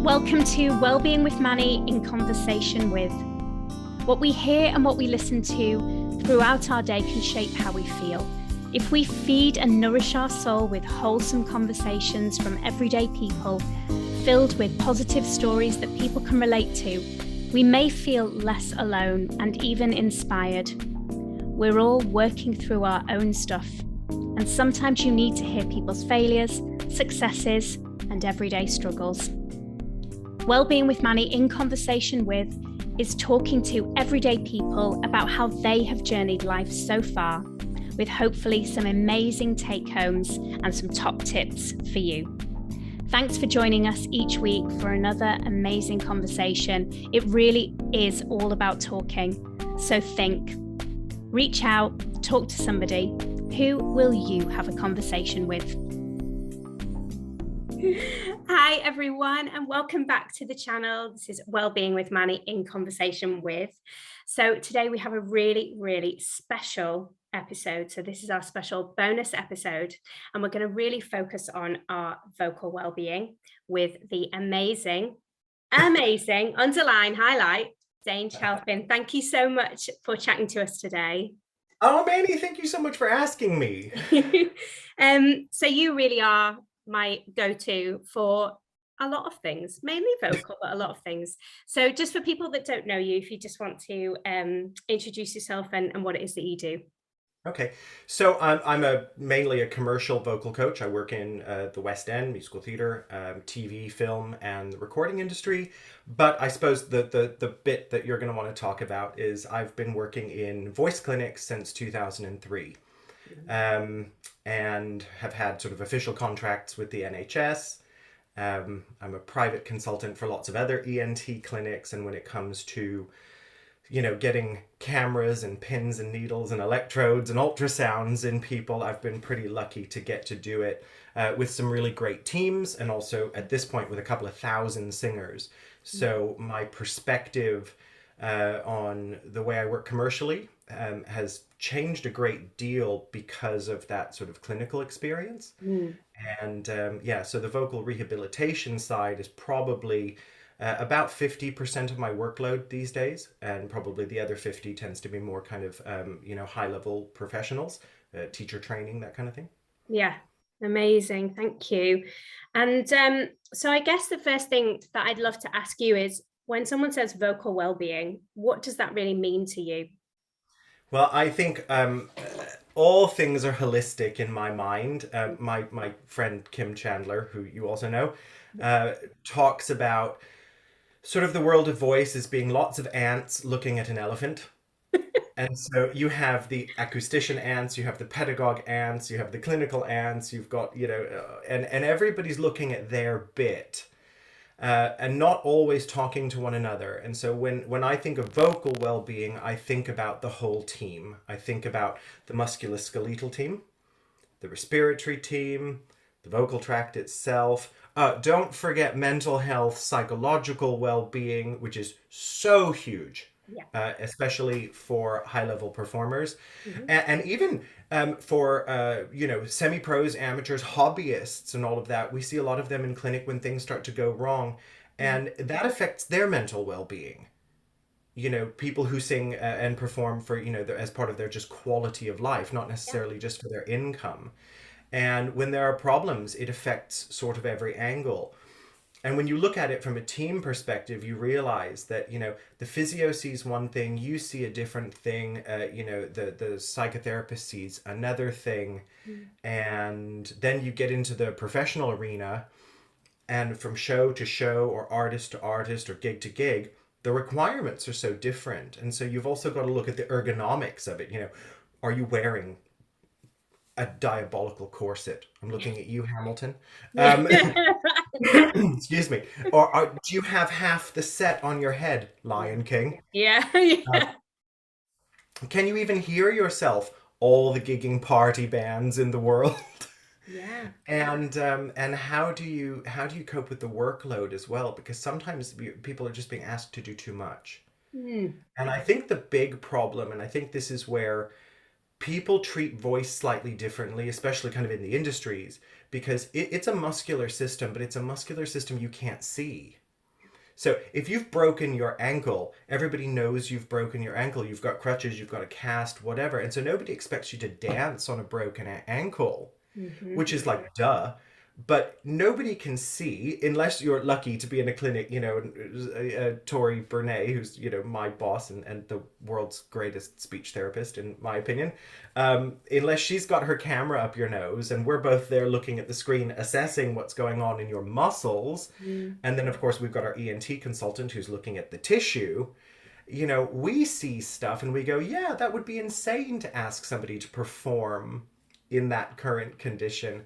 Welcome to Wellbeing with Manny in conversation with. What we hear and what we listen to throughout our day can shape how we feel. If we feed and nourish our soul with wholesome conversations from everyday people, filled with positive stories that people can relate to, we may feel less alone and even inspired. We're all working through our own stuff, and sometimes you need to hear people's failures, successes, and everyday struggles. Wellbeing with Manny in conversation with is talking to everyday people about how they have journeyed life so far, with hopefully some amazing take-homes and some top tips for you. Thanks for joining us each week for another amazing conversation. It really is all about talking. So think, reach out, talk to somebody. Who will you have a conversation with? Hi everyone, and welcome back to the channel. This is Wellbeing with Manny in conversation with. So today we have a really special episode. So this is our special bonus episode, and we're going to really focus on our vocal well-being with the amazing underline highlight, Dane Chalfin. Thank you so much for chatting to us today. Oh, Manny, thank you so much for asking me. So you really are my go-to for a lot of things, mainly vocal, but a lot of things. So just for people that don't know you, if you just want to introduce yourself and what it is that you do. Okay, so I'm mainly a commercial vocal coach. I work in the West End, musical theater, TV, film, and the recording industry. But I suppose the bit that you're going to want to talk about is I've been working in voice clinics since 2003. And have had sort of official contracts with the NHS. I'm a private consultant for lots of other ENT clinics, and when it comes to, getting cameras and pins and needles and electrodes and ultrasounds in people, I've been pretty lucky to get to do it with some really great teams, and also at this point with a couple of thousand singers. So my perspective on the way I work commercially has changed a great deal because of that sort of clinical experience. And so the vocal rehabilitation side is probably about 50% of my workload these days, and probably the other 50 tends to be more kind of high-level professionals, teacher training, that kind of thing. Yeah, amazing, thank you. And so I guess the first thing that I'd love to ask you is, when someone says vocal well-being, what does that really mean to you? Well, I think all things are holistic in my mind. My friend Kim Chandler, who you also know, talks about sort of the world of voice as being lots of ants looking at an elephant. And so you have the acoustician ants, you have the pedagogue ants, you have the clinical ants, you've got, and everybody's looking at their bit. And not always talking to one another. And so when I think of vocal well-being, I think about the whole team. I think about the musculoskeletal team, the respiratory team, the vocal tract itself. Don't forget mental health, psychological well-being, which is so huge. Yeah. Especially for high-level performers, and even for semi-pros, amateurs, hobbyists, and all of that. We see a lot of them in clinic when things start to go wrong, and that affects their mental well-being. People who sing and perform for as part of their just quality of life, not necessarily just for their income. And when there are problems, it affects sort of every angle. And when you look at it from a team perspective, you realize that, the physio sees one thing, you see a different thing, the psychotherapist sees another thing. And then you get into the professional arena, and from show to show or artist to artist or gig to gig, the requirements are so different. And so you've also got to look at the ergonomics of it. Are you wearing a diabolical corset? I'm looking at you, Hamilton. Excuse me. Or do you have half the set on your head, Lion King? Yeah. Can you even hear yourself? All the gigging party bands in the world. Yeah. And how do you cope with the workload as well? Because sometimes people are just being asked to do too much. And I think the big problem, and I think this is where people treat voice slightly differently, especially kind of in the industries, because it's a muscular system, but it's a muscular system you can't see. So if you've broken your ankle, everybody knows you've broken your ankle. You've got crutches, you've got a cast, whatever. And so nobody expects you to dance on a broken ankle, Hmm. which is like, duh. But nobody can see, unless you're lucky to be in a clinic, Tori Burnett, who's, my boss and the world's greatest speech therapist, in my opinion, unless she's got her camera up your nose and we're both there looking at the screen, assessing what's going on in your muscles. Mm. And then, of course, we've got our ENT consultant who's looking at the tissue. We see stuff and we go, yeah, that would be insane to ask somebody to perform in that current condition.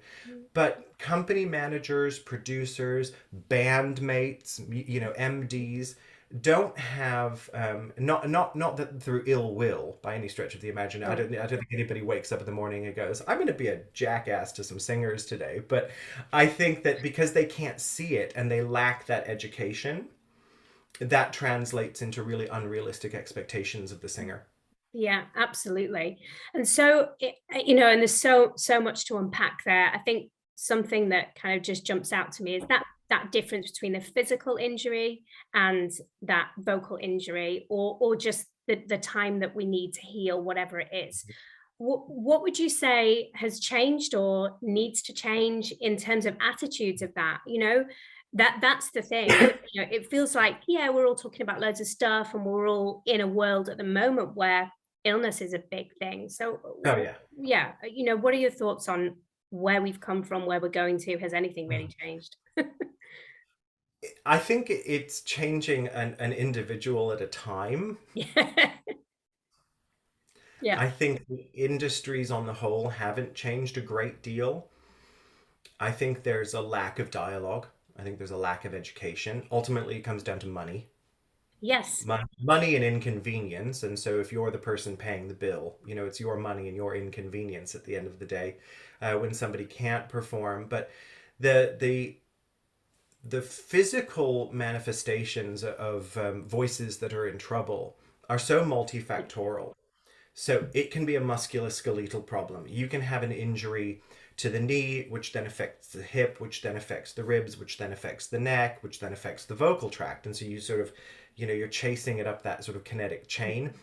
But company managers, producers, bandmates, MDs don't have not that through ill will by any stretch of the imagination. I don't think anybody wakes up in the morning and goes, I'm going to be a jackass to some singers today. But I think that because they can't see it and they lack that education, that translates into really unrealistic expectations of the singer. Yeah, absolutely. And so, and there's so much to unpack there. I think something that kind of just jumps out to me is that difference between the physical injury and that vocal injury, or just the time that we need to heal, whatever it is. What would you say has changed or needs to change in terms of attitudes of that? That's the thing. It feels like, yeah, we're all talking about loads of stuff and we're all in a world at the moment where illness is a big thing. So Oh yeah. yeah, what are your thoughts on where we've come from, where we're going to? Has anything really changed? I think it's changing an individual at a time. Yeah. Yeah. I think the industries on the whole haven't changed a great deal. I think there's a lack of dialogue. I think there's a lack of education. Ultimately, it comes down to money. Yes. Money and inconvenience. And so if you're the person paying the bill, it's your money and your inconvenience at the end of the day, when somebody can't perform. But the the the physical manifestations of voices that are in trouble are so multifactorial. So it can be a musculoskeletal problem. You can have an injury to the knee, which then affects the hip, which then affects the ribs, which then affects the neck, which then affects the vocal tract. And so you sort of, you're chasing it up that sort of kinetic chain.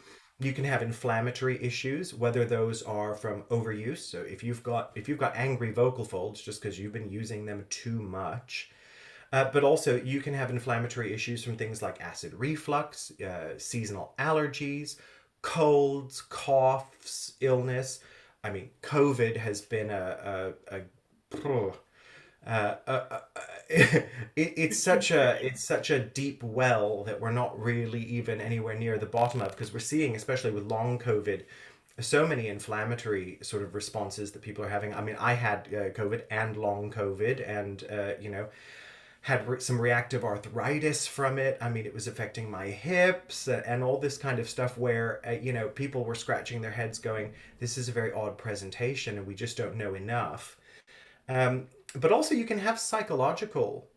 You can have inflammatory issues, whether those are from overuse. So if you've got angry vocal folds just because you've been using them too much, but also, you can have inflammatory issues from things like acid reflux, seasonal allergies, colds, coughs, illness. I mean, COVID has been it's such a deep well that we're not really even anywhere near the bottom of, because we're seeing, especially with long COVID, so many inflammatory sort of responses that people are having. I mean, I had COVID and long COVID, and had some reactive arthritis from it. I mean, it was affecting my hips and all this kind of stuff where, people were scratching their heads going, this is a very odd presentation and we just don't know enough. But also, you can have psychological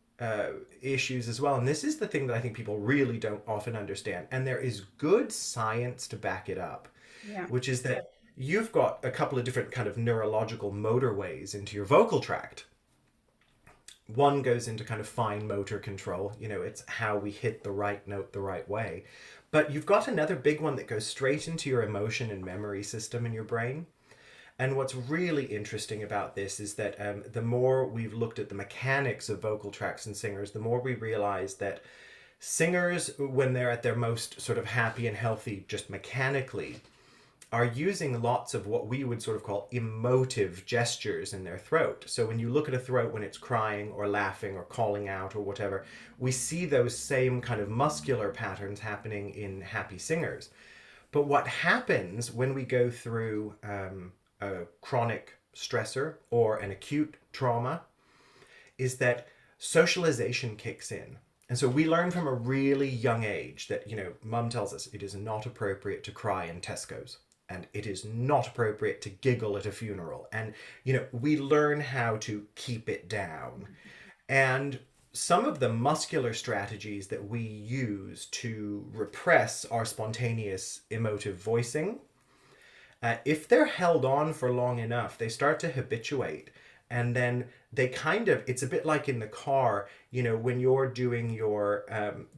issues as well. And this is the thing that I think people really don't often understand. And there is good science to back it up, Yeah. which is that you've got a couple of different kind of neurological motorways into your vocal tract. One goes into kind of fine motor control, it's how we hit the right note the right way. But you've got another big one that goes straight into your emotion and memory system in your brain. And what's really interesting about this is that the more we've looked at the mechanics of vocal tracts and singers, the more we realize that singers, when they're at their most sort of happy and healthy, just mechanically, are using lots of what we would sort of call emotive gestures in their throat. So when you look at a throat when it's crying or laughing or calling out or whatever, we see those same kind of muscular patterns happening in happy singers. But what happens when we go through a chronic stressor or an acute trauma is that socialization kicks in. And so we learn from a really young age that, mum tells us it is not appropriate to cry in Tesco's. And it is not appropriate to giggle at a funeral. And, we learn how to keep it down. And some of the muscular strategies that we use to repress our spontaneous emotive voicing, if they're held on for long enough, they start to habituate. And then they kind of, it's a bit like in the car, when you're doing your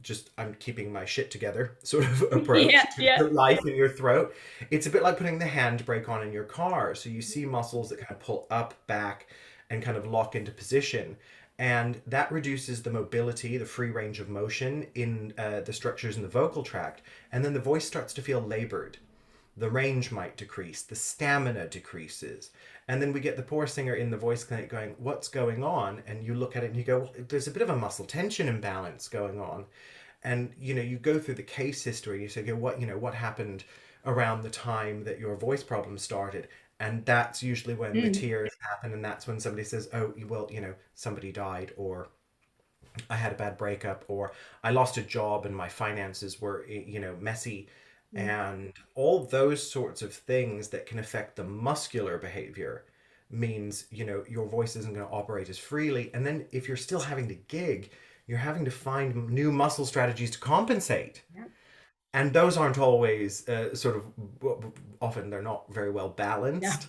just I'm keeping my shit together sort of Yeah, approach to yeah. your life in your throat. It's a bit like putting the handbrake on in your car. So you see muscles that kind of pull up, back, and kind of lock into position. And that reduces the mobility, the free range of motion in the structures in the vocal tract. And then the voice starts to feel labored. The range might decrease, the stamina decreases. And then we get the poor singer in the voice clinic going, what's going on? And you look at it and you go, well, there's a bit of a muscle tension imbalance going on. And you go through the case history, you say, okay, what happened around the time that your voice problem started? And that's usually when the Mm. tears happen, and that's when somebody says, oh, well, somebody died, or I had a bad breakup, or I lost a job and my finances were, messy. Mm. And all those sorts of things that can affect the muscular behavior means, your voice isn't going to operate as freely. And then if you're still having to gig, you're having to find new muscle strategies to compensate. Yeah. And those aren't always often they're not very well Yeah. balanced.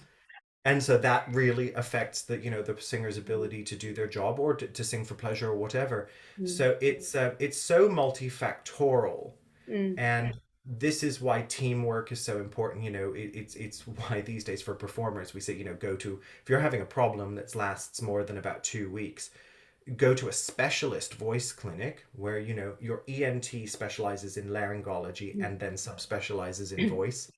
And so that really affects the singer's ability to do their job, or to sing for pleasure or whatever. Mm. So it's so multifactorial. Mm. And this is why teamwork is so important. It's why these days for performers we say, go to, if you're having a problem that lasts more than about 2 weeks, go to a specialist voice clinic where your ENT specializes in laryngology and then subspecializes in voice.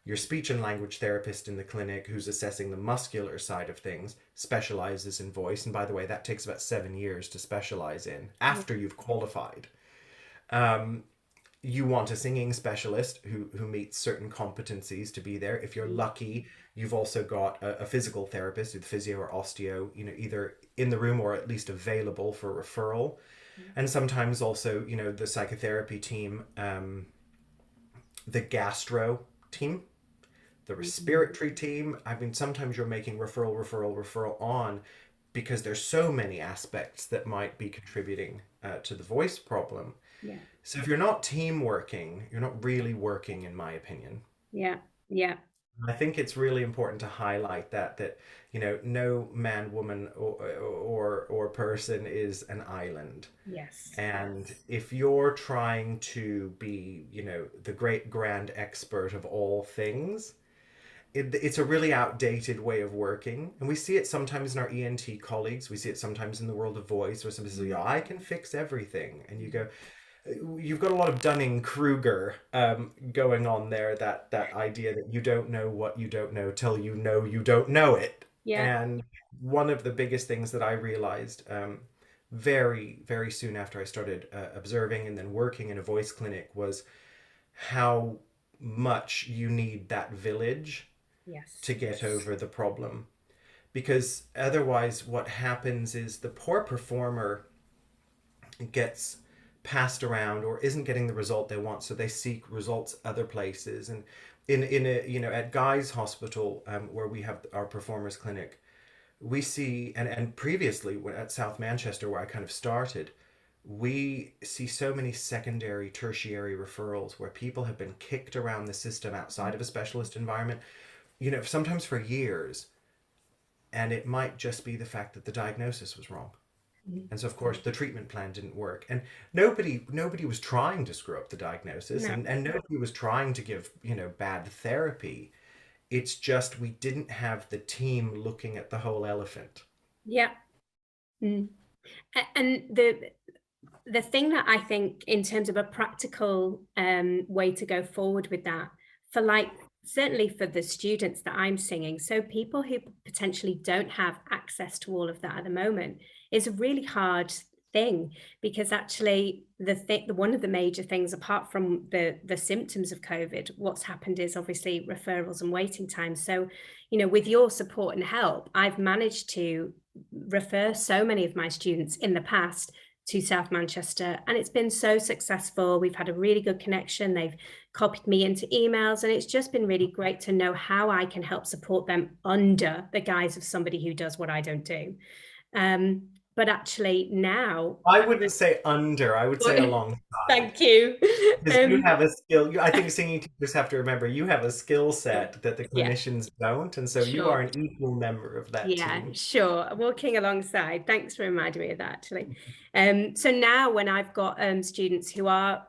Your speech and language therapist in the clinic, who's assessing the muscular side of things, specializes in voice. And by the way, that takes about 7 years to specialize in after you've qualified. You want a singing specialist who meets certain competencies to be there. If you're lucky, you've also got a physical therapist, with physio or osteo, either in the room or at least available for referral. And sometimes also, the psychotherapy team, the gastro team, the respiratory team. I mean, sometimes you're making referral on, because there's so many aspects that might be contributing to the voice problem. Yeah. So if you're not team working, you're not really working, in my opinion. Yeah. Yeah. I think it's really important to highlight that no man, woman, or person is an island. Yes. And if you're trying to be, the great grand expert of all things, it's a really outdated way of working. And we see it sometimes in our ENT colleagues. We see it sometimes in the world of voice, where somebody says, yeah, I can fix everything. And you go, you've got a lot of Dunning-Kruger going on there, that idea that you don't know what you don't know till you know you don't know it. Yeah. And one of the biggest things that I realized very, very soon after I started observing and then working in a voice clinic was how much you need that village Yes. to get over the problem. Because otherwise, what happens is the poor performer gets passed around or isn't getting the result they want, so they seek results other places. And in a at Guy's Hospital, where we have our performers clinic, we see, and previously at South Manchester, where I kind of started, we see so many secondary, tertiary referrals where people have been kicked around the system outside of a specialist environment, sometimes for years. And it might just be the fact that the diagnosis was wrong. Mhm. And so, of course, the treatment plan didn't work. And nobody was trying to screw up the diagnosis, No. and nobody was trying to give, bad therapy. It's just we didn't have the team looking at the whole elephant. Yeah. Mm. And the thing that I think, in terms of a practical way to go forward with that, for certainly for the students that I'm singing, so people who potentially don't have access to all of that at the moment, is a really hard thing, because actually one of the major things, apart from the symptoms of COVID, what's happened is obviously referrals and waiting times. So, with your support and help, I've managed to refer so many of my students in the past to South Manchester, and it's been so successful. We've had a really good connection. They've copied me into emails, and it's just been really great to know how I can help support them under the guise of somebody who does what I don't do. but actually now, I wouldn't say under, I would say alongside. thank you. Because you have a skill. I think singing teachers have to remember you have a skill set that the Yeah, clinicians don't, and so you are sure. an equal member of that Yeah, team. sure. Walking alongside. Thanks for reminding me of that, actually. So now when I've got students who are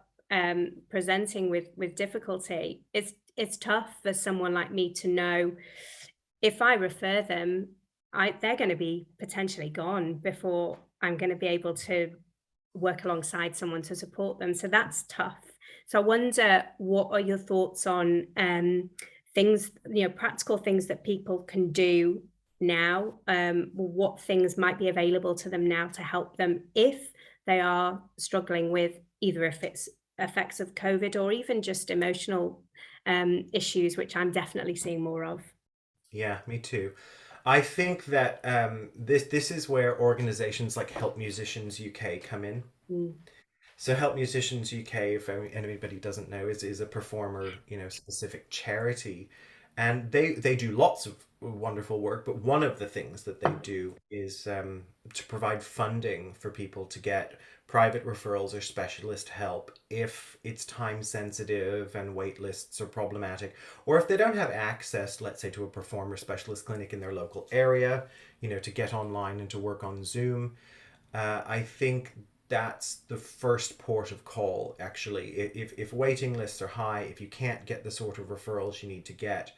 presenting with difficulty, it's tough for someone like me to know if I refer them, they're going to be potentially gone before I'm going to be able to work alongside someone to support them. So that's tough. So I wonder, what are your thoughts on things, practical things that people can do now? What things might be available to them now to help them if they are struggling with either if it's effects of COVID or even just emotional issues, which I'm definitely seeing more of. Yeah, me too. I think that this is where organizations like Help Musicians UK come in. Mm. So Help Musicians UK, if anybody doesn't know, is a performer, specific charity, and they do lots of wonderful work. But one of the things that they do is to provide funding for people to get private referrals or specialist help if it's time sensitive and wait lists are problematic, or if they don't have access, let's say, to a performer specialist clinic in their local area, to get online and to work on Zoom. I think that's the first port of call, actually. If waiting lists are high, if you can't get the sort of referrals you need to get,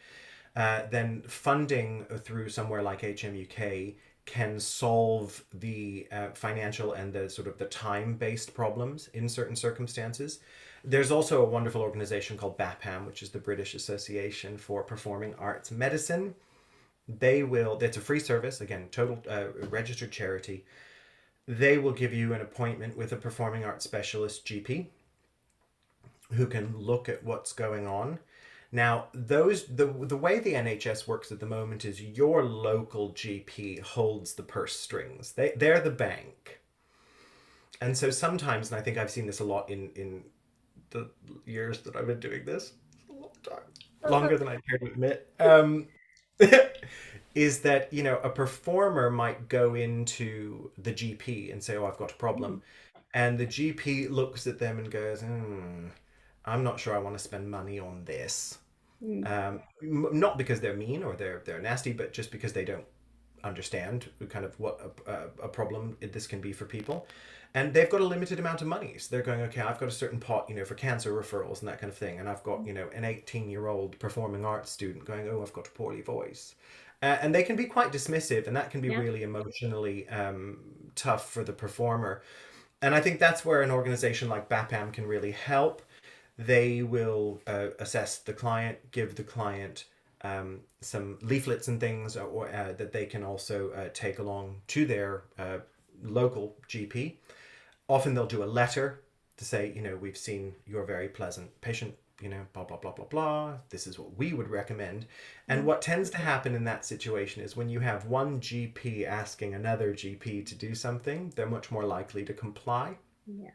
then funding through somewhere like HMUK can solve the financial and the sort of the time-based problems in certain circumstances. There's also a wonderful organization called BAPAM, which is the British Association for Performing Arts Medicine. It's a free service, again, total registered charity. They will give you an appointment with a performing arts specialist GP who can look at what's going on. Now, the way the NHS works at the moment is your local GP holds the purse strings. They're the bank. And so sometimes, and I think I've seen this a lot in the years that I've been doing this, a long time, longer than I care to admit. Is that a performer might go into the GP and say, "Oh, I've got a problem," and the GP looks at them and goes, "I'm not sure I want to spend money on this." Mm. Not because they're mean or they're nasty, but just because they don't understand kind of what a problem this can be for people, and they've got a limited amount of money. So they're going, okay, I've got a certain pot, for cancer referrals and that kind of thing, and I've got an 18-year-old performing arts student going, oh, I've got a poorly voice, and they can be quite dismissive, and that can be Yeah. really emotionally tough for the performer. And I think that's where an organization like BAPAM can really help. They will assess the client, give the client some leaflets and things, that they can also take along to their local GP. Often they'll do a letter to say, we've seen you're a very pleasant patient, blah, blah, blah, blah, blah. This is what we would recommend. And what tends to happen in that situation is when you have one GP asking another GP to do something, they're much more likely to comply. Yeah.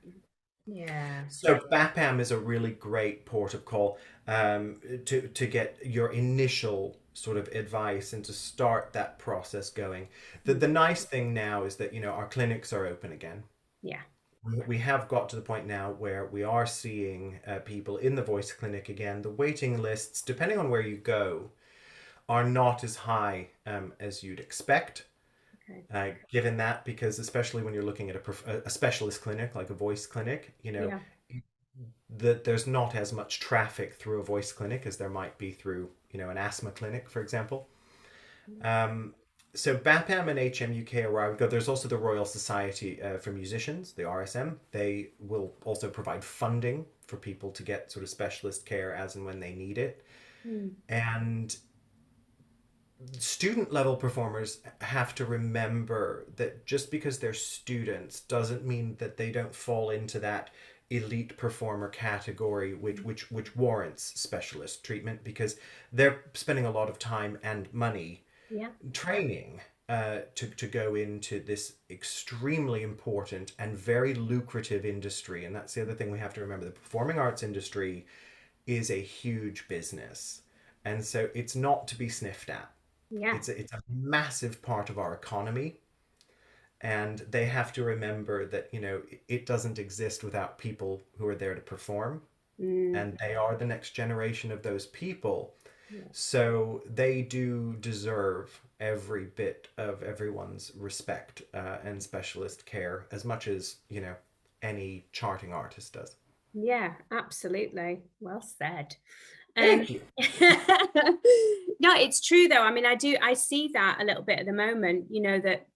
Yeah. So BAPAM is a really great port of call to get your initial sort of advice and to start that process going. The nice thing now is that our clinics are open again. Yeah. We have got to the point now where we are seeing people in the voice clinic again. The waiting lists, depending on where you go, are not as high as you'd expect. Okay. Given that, because especially when you're looking at a specialist clinic like a voice clinic, Yeah. that there's not as much traffic through a voice clinic as there might be through an asthma clinic, for example. So BAPAM and HMUK are where I would go. There's also the Royal Society for Musicians, the RSM. They will also provide funding for people to get sort of specialist care as and when they need it. Mm. And student level performers have to remember that just because they're students doesn't mean that they don't fall into that elite performer category which warrants specialist treatment, because they're spending a lot of time and money Yeah. training to go into this extremely important and very lucrative industry. And that's the other thing we have to remember. The performing arts industry is a huge business, and so it's not to be sniffed at. Yeah. It's a massive part of our economy, And they have to remember that, it doesn't exist without people who are there to perform. Mm. And they are the next generation of those people. Yeah. So they do deserve every bit of everyone's respect and specialist care as much as, any charting artist does. Yeah, absolutely. Well said. Thank you. No, it's true though. I mean, I see that a little bit at the moment, that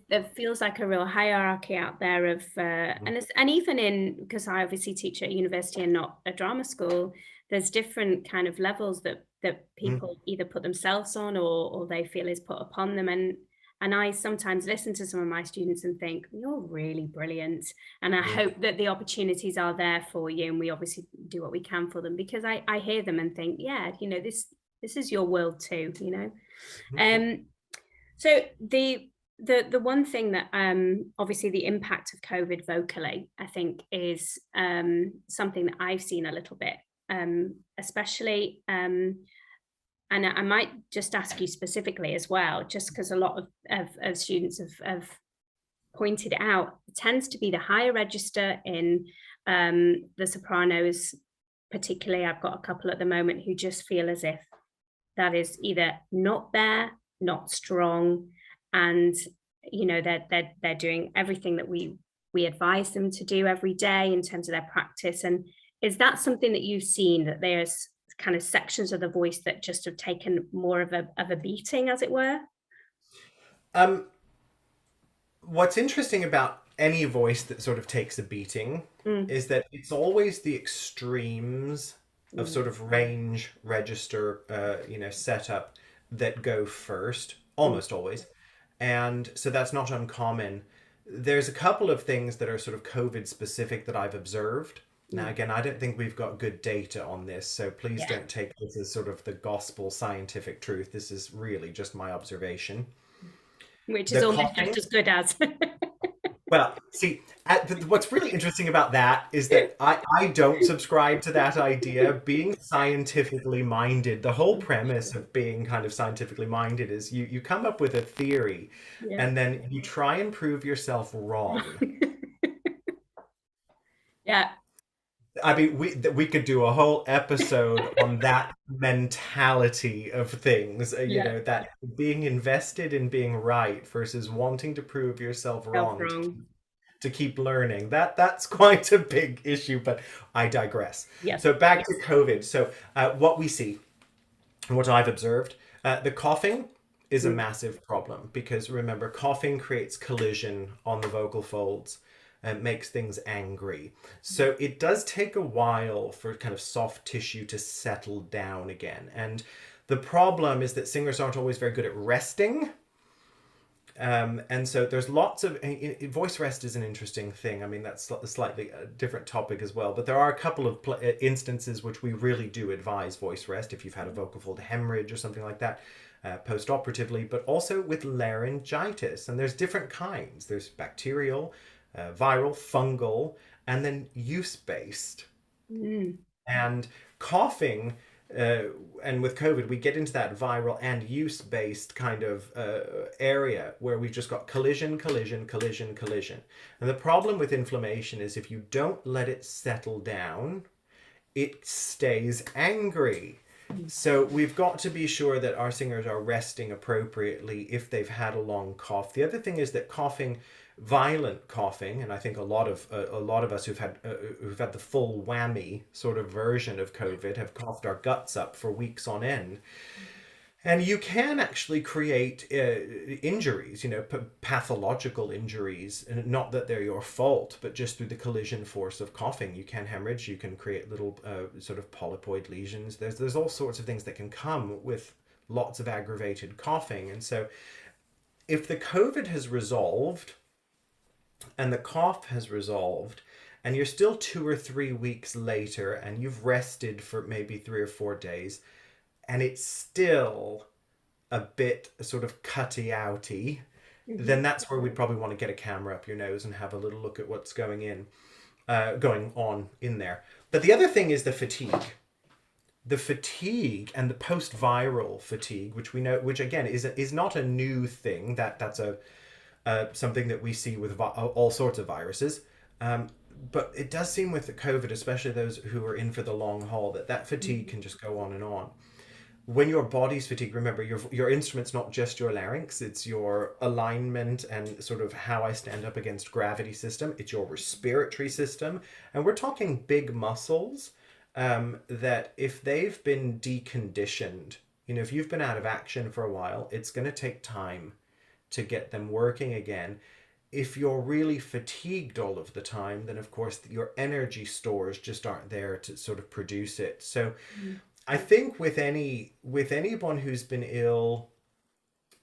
there feels like a real hierarchy out there of, and even because I obviously teach at university and not a drama school, there's different kind of levels that Mhm. people either put themselves on or they feel is put upon them. And I sometimes listen to some of my students and think, you're really brilliant. And I Yeah. hope that the opportunities are there for you. And we obviously do what we can for them, because I hear them and think, yeah, this is your world too, Mhm. Um, so the one thing that obviously the impact of COVID vocally, I think, is something that I've seen a little bit, especially and I might just ask you specifically as well, just because a lot of students have pointed it out. It tends to be the higher register in the sopranos, particularly. I've got a couple at the moment who just feel as if that is either not there, not strong, and they're doing everything that we advise them to do every day in terms of their practice. And is that something that you've seen, that there's kind of sections of the voice that just have taken more of a beating, as it were? Um, what's interesting about any voice that sort of takes a beating Mm, is that it's always the extremes of mm, sort of range register, setup that go first, mm, almost always. And so that's not uncommon. There's a couple of things that are sort of COVID specific that I've observed. Now, mm. again, I don't think we've got good data on this, so please Yeah, don't take this as sort of the gospel scientific truth. This is really just my observation. which is The almost just coughing. as good as. Well, see, what's really interesting about that is that I don't subscribe to that idea. Being scientifically minded, the whole premise of being kind of scientifically minded is you come up with a theory Yeah. and then you try and prove yourself wrong. Yeah, I mean, we could do a whole episode on that mentality of things, yeah. that being invested in being right versus wanting to prove yourself Self wrong wrong. to keep learning. That's quite a big issue, but I digress. Yes. So back to COVID. So what we see, what I've observed, the coughing is a Mm, massive problem because remember, coughing creates collision on the vocal folds and makes things angry. So it does take a while for kind of soft tissue to settle down again. And the problem is that singers aren't always very good at resting. And so there's lots of voice rest is an interesting thing. I mean, that's a slightly different topic as well. But there are a couple of instances which we really do advise voice rest if you've had a vocal fold hemorrhage or something like that, post-operatively, but also with laryngitis. And there's different kinds. There's bacterial, viral, fungal, and then use-based. mm, And coughing, uh, and with COVID, we get into that viral and use based kind of area where we've just got collision, collision, collision, collision. And the problem with inflammation is if you don't let it settle down, it stays angry. mm, So we've got to be sure that our singers are resting appropriately if they've had a long cough. The other thing is that coughing, violent coughing, and I think a lot of us who've had the full whammy sort of version of COVID have coughed our guts up for weeks on end. And you can actually create injuries, pathological injuries, and not that they're your fault, but just through the collision force of coughing. You can hemorrhage, you can create little sort of polypoid lesions. There's all sorts of things that can come with lots of aggravated coughing. And so if the COVID has resolved and the cough has resolved, and you're still 2 or 3 weeks later and you've rested for maybe 3 or 4 days, and it's still a bit sort of cutty outy, mhm. then that's where we'd probably want to get a camera up your nose and have a little look at what's going on in there. But the other thing is the fatigue. The fatigue and the post-viral fatigue, which we know, which again is not a new thing. That's something that we see with all sorts of viruses. Um, but it does seem with the COVID, especially those who are in for the long haul, that fatigue Mhm. can just go on and on. When your body's fatigued, remember your instrument's not just your larynx, it's your alignment and sort of how I stand up against gravity system. It's your respiratory system, and we're talking big muscles that if they've been deconditioned, if you've been out of action for a while, it's going to take time to get them working again. If you're really fatigued all of the time, then of course your energy stores just aren't there to sort of produce it. So Mhm. I think with anyone who's been ill,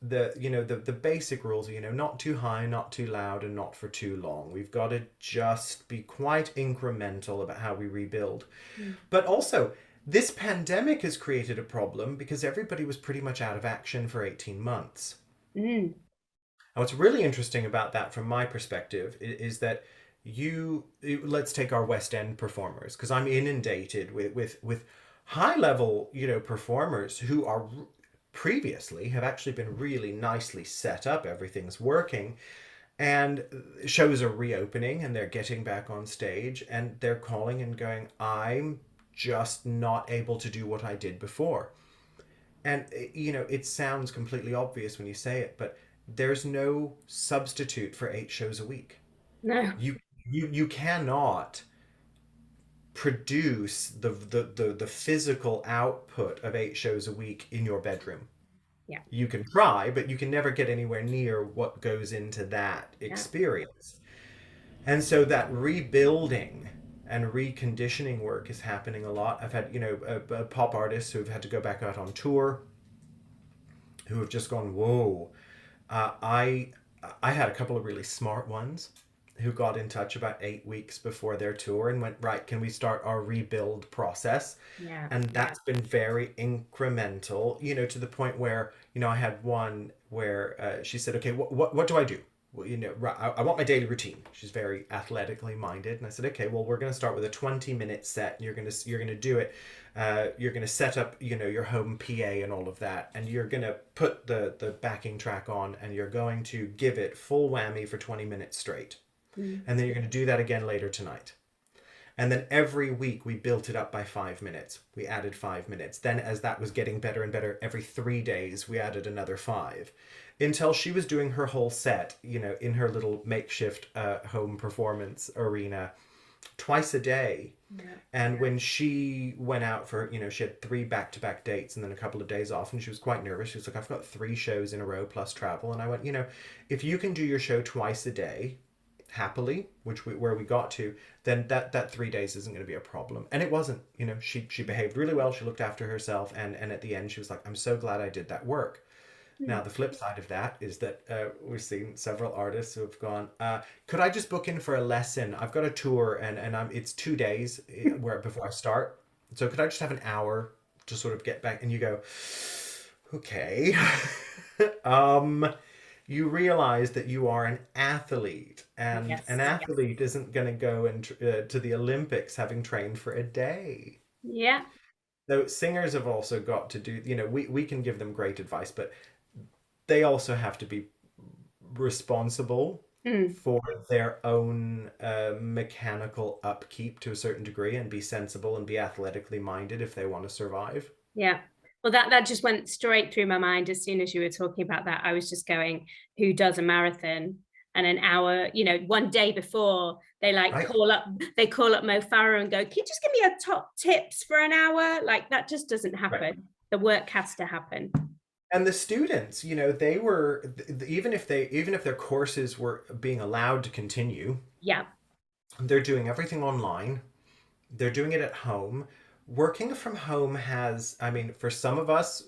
the basic rules are, not too high, not too loud, and not for too long. We've got to just be quite incremental about how we rebuild. Mhm. But also, this pandemic has created a problem because everybody was pretty much out of action for 18 months. Mm. And what's really interesting about that from my perspective is that let's take our West End performers, because I'm inundated with high level, performers who are previously have actually been really nicely set up. Everything's working, and shows are reopening and they're getting back on stage and they're calling and going, I'm just not able to do what I did before. And it sounds completely obvious when you say it, but there's no substitute for 8 shows a week. No. You cannot produce the physical output of 8 shows a week in your bedroom. Yeah. You can try, but you can never get anywhere near what goes into that Yeah. experience. And so that rebuilding and reconditioning work is happening a lot. I've had, pop artists who've had to go back out on tour, who have just gone, whoa. Uh, I I had a couple of really smart ones who got in touch about 8 weeks before their tour and went, right, can we start our rebuild process? Yeah. And that's been very incremental, to the point where, I had one where she said, okay, what do I do? Well, I want my daily routine. She's very athletically minded, and I said, okay, well, we're going to start with a 20-minute set. And you're going to do it. You're going to set up, your home PA and all of that, and you're going to put the backing track on, and you're going to give it full whammy for 20 minutes straight, Mm. and then you're going to do that again later tonight. And then every week we built it up by 5 minutes. We added 5 minutes. Then, as that was getting better and better, every 3 days we added another five, until she was doing her whole set, in her little makeshift home performance arena twice a day. Yeah. And when she went out for, she had 3 back-to-back dates and then a couple of days off, and she was quite nervous. She was like, I've got 3 shows in a row plus travel. And I went, if you can do your show twice a day happily, where we got to, then that 3 days isn't going to be a problem. And it wasn't. She behaved really well. She looked after herself, and at the end she was like, I'm so glad I did that work. Now, the flip side of that is that we've seen several artists who have gone, could I just book in for a lesson? I've got a tour, and it's 2 days before I start. So could I just have an hour to sort of get back? And you go, okay. You realize that you are an athlete, and Yes. an athlete isn't going to go to the Olympics having trained for a day. Yeah. So singers have also got to do, we can give them great advice, but they also have to be responsible Mm. for their own mechanical upkeep to a certain degree, and be sensible and be athletically minded if they want to survive. Yeah. Well, that just went straight through my mind as soon as you were talking about that. I was just going, who does a marathon? And an hour, one day before, they Right. call up Mo Farah and go, can you just give me a top tips for an hour? Like, that just doesn't happen. Right. The work has to happen. And the students, they were, even if their courses were being allowed to continue, Yeah. they're doing everything online. They're doing it at home. Working from home has, I mean, for some of us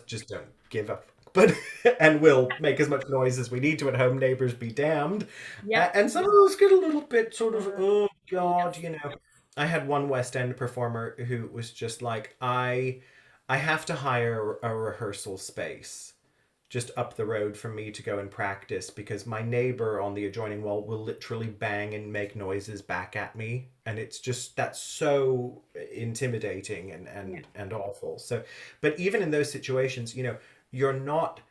just don't give up, but and will make as much noise as we need to at home. Neighbors be damned. Yeah. And some of us get a little bit sort of, oh God, I had one West End performer who was just like, I have to hire a rehearsal space just up the road from me to go and practice, because my neighbor on the adjoining wall will literally bang and make noises back at me, and that's so intimidating and awful. So, but even in those situations, you're not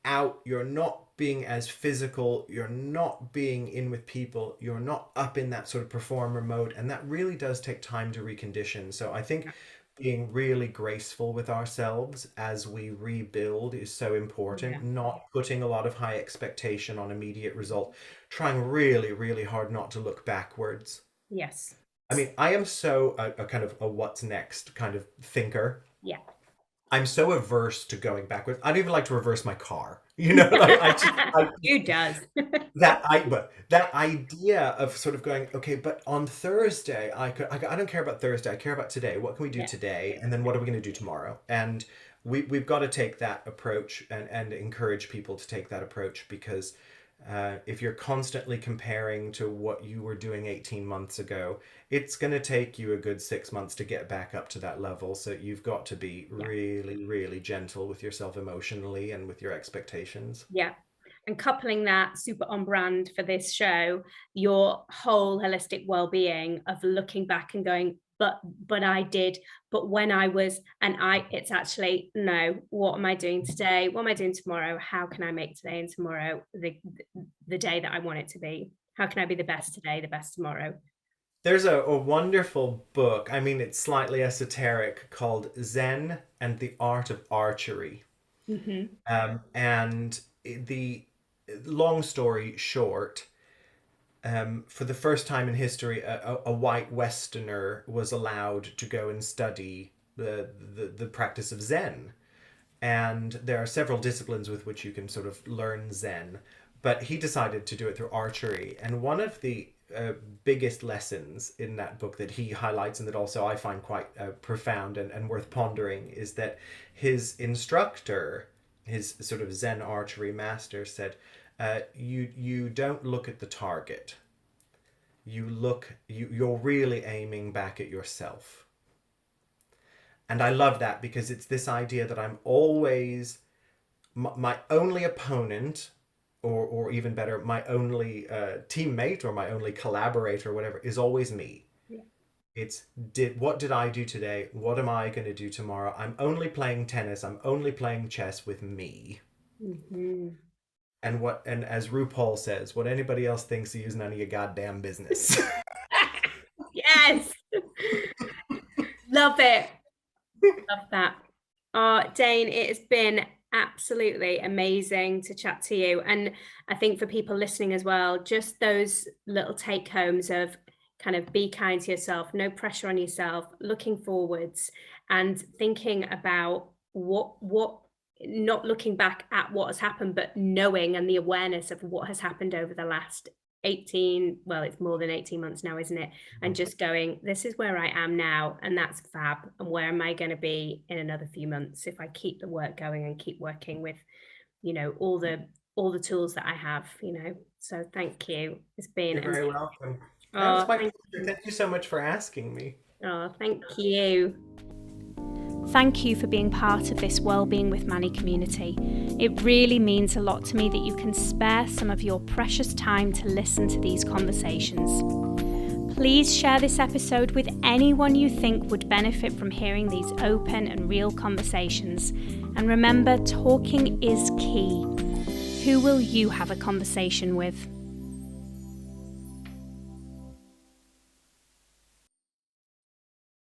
out, you're not being as physical, you're not being in with people, you're not up in that sort of performer mode. And that really does take time to recondition. So I think being really graceful with ourselves as we rebuild is so important, not putting a lot of high expectation on immediate result, trying really, really hard not to look backwards. Yes. I mean, I am so a kind of a what's next kind of thinker. Yeah. I'm so averse to going backwards. I don't even like to reverse my car. You know, like Who does? but that idea of sort of going, okay, but on Thursday, I don't care about Thursday. I care about today. What can we do today? And then what are we going to do tomorrow? And we've got to take that approach and encourage people to take that approach, because if you're constantly comparing to what you were doing 18 months ago, it's going to take you a good 6 months to get back up to that level. So you've got to be really, really gentle with yourself emotionally and with your expectations. Yeah. And coupling that super on brand for this show, your whole holistic well-being of looking back and going, but I did, but when I was, it's actually, no, what am I doing today? What am I doing tomorrow? How can I make today and tomorrow the day that I want it to be? How can I be the best today, the best tomorrow? There's a wonderful book, I mean, it's slightly esoteric, called Zen and the Art of Archery. And the long story short, for the first time in history, a white Westerner was allowed to go and study the practice of Zen. And there are several disciplines with which you can sort of learn Zen, but he decided to do it through archery. And one of the biggest lessons in that book that he highlights, and that also I find quite profound and worth pondering, is that his instructor, his sort of Zen archery master, said, you don't look at the target. You're really aiming back at yourself. And I love that, because it's this idea that I'm always my only opponent, or even better, my only teammate or my only collaborator or whatever is always me. Yeah. It's what did I do today? What am I going to do tomorrow? I'm only playing tennis. I'm only playing chess with me. Mm-hmm. And as RuPaul says, what anybody else thinks is none of your goddamn business. Yes. Love it. Love that. Dane, it has been absolutely amazing to chat to you. And I think for people listening as well, just those little take homes of kind of be kind to yourself, no pressure on yourself, looking forwards and thinking about what not looking back at what has happened, but knowing and the awareness of what has happened over the last 18, well, it's more than 18 months now, isn't it? And just going, this is where I am now, and that's fab. And where am I going to be in another few months if I keep the work going and keep working with, you know, all the tools that I have, you know. So thank you. It's been You're very welcome. That was my pleasure. Thank you so much for asking me. Oh, thank you. Thank you for being part of this Wellbeing with Manny community. It really means a lot to me that you can spare some of your precious time to listen to these conversations. Please share this episode with anyone you think would benefit from hearing these open and real conversations. And remember, talking is key. Who will you have a conversation with?